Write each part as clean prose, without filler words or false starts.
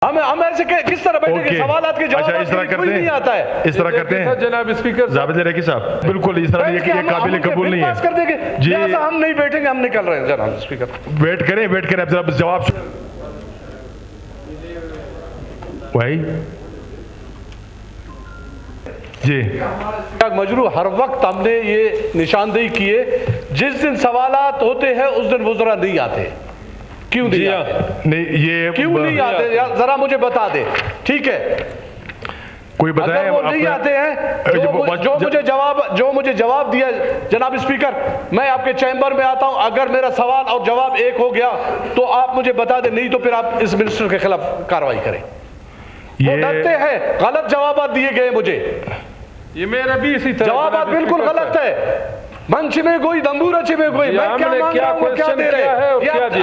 हम ऐसे किस तरह बैठेंगे? सवालात के जवाब अच्छा, इस तरह करते नहीं आता है। इस तरह करते हैं जनाब स्पीकर जावेद रकी साहब, बिल्कुल इस तरह ये काबिल कबूल नहीं है कर देंगे जी। हम नहीं बैठेंगे, हम निकल रहे हैं जनाब स्पीकर। वेट करें अब जरा जवाब वही जी। मजरू हर वक्त हमने ये निशानदेही की है, जिस दिन सवालात होते हैं उस दिन वज़रा नहीं आते। क्यों नहीं आते? नहीं, ये क्यों नहीं आते जरा मुझे बता दे, ठीक है? कोई बताए अगर वो नहीं आते हैं जो मुझे जवाब दिया जनाब स्पीकर, मैं आपके चैम्बर में आता हूं, अगर मेरा सवाल और जवाब एक हो गया तो आप मुझे बता दें, नहीं तो फिर आप इस मिनिस्टर के खिलाफ कार्रवाई करें। वो डरते हैं, गलत जवाब दिए गए मुझे, ये मेरा भी इसी तरह जवाब बिल्कुल गलत है। मंच में कोई दंबूरच में कोई, मैं क्या मांग रहा हूं, क्या दे रहे हैं,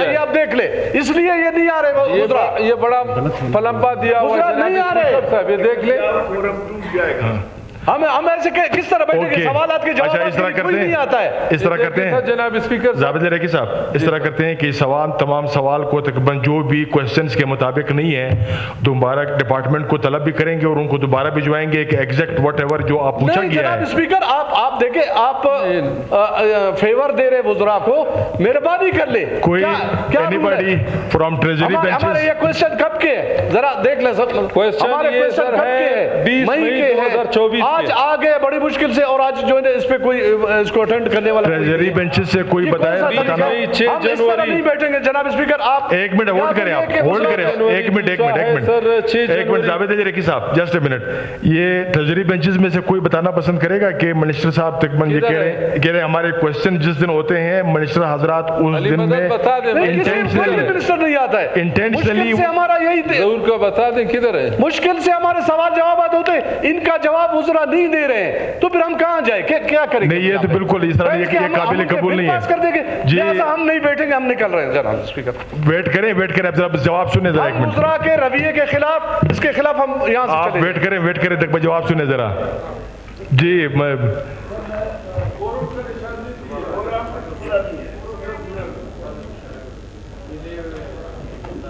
ये आप देख ले, इसलिए ये नहीं आ रहे मुद्रा, ये बड़ा फलम्बा दिया हुआ है, नहीं आ रहे, ये देख ले। हम ऐसे किस तरह बैठेंगे? सवालात के जवाब अच्छा, इस तरह करते नहीं आता है। इस तरह करते हैं जनाब स्पीकर जावेद रकी साहब, इस तरह करते हैं कि तमाम सवाल को तकरीबन जो भी क्वेश्चंस के मुताबिक नहीं है, दोबारा डिपार्टमेंट को तलब भी करेंगे और उनको दोबारा भिजवाएंगे कि एग्जैक्ट व्हाटएवर जो आप पूछा गया है। स्पीकर आप देखे, आप फेवर दे रहे वज़रा को, मेहरबानी कर ले कोई एनीबॉडी फ्रॉम ट्रेजरी बेंचेस। हमारे ये क्वेश्चन कब के है जरा देख ले सर, क्वेश्चन ये सर है 20 मई 2024 आज आ गए बड़ी मुश्किल से, और आज जो है इस पे कोई इसको अटेंड करने वाला ट्रेजरी बेंचेस से कोई बताया नहीं बैठेंगे जनाब स्पीकर। आप एक मिनट होल्ड करें, आप होल्ड करें, एक मिनट जावेद रकी साहब, जस्ट ए मिनट। ये ट्रेजरी बेंचेस में से कोई बताना पसंद करेगा कि मिनिस्टर साहब तकरीबन ये कह रहे हमारे क्वेश्चन जिस दिन होते हैं मिनिस्टर हजरात उस दिन में मिनिस्टर नहीं आता है, इंटेंशनली हमारा यही जरूर को बता दें किधर है, मुश्किल से हमारे सवाल जवाब होते, इनका जवाब वज़रा नहीं दे रहे हैं, तो फिर हम कहाँ जाए, क्या करेंगे? नहीं, ये तो बिल्कुल इस तरह ये काबिल कबूल नहीं है कर देंगे जी। हम नहीं बैठेंगे, हम निकल रहे हैं जनाब स्पीकर। वेट करें अब जरा जवाब सुने जरा, एक मिनट। वज़रा के रवैये के खिलाफ, इसके खिलाफ हम यहाँ से आप वेट करें तक जवाब सुने जरा जी। मैं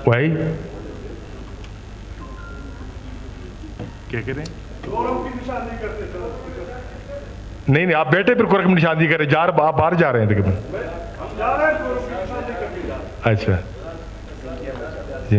वही क्या करें? नहीं, आप बैठे फिर कोरम निशान नहीं करें, आप बाहर जा रहे हैं तकरीबन। अच्छा जी।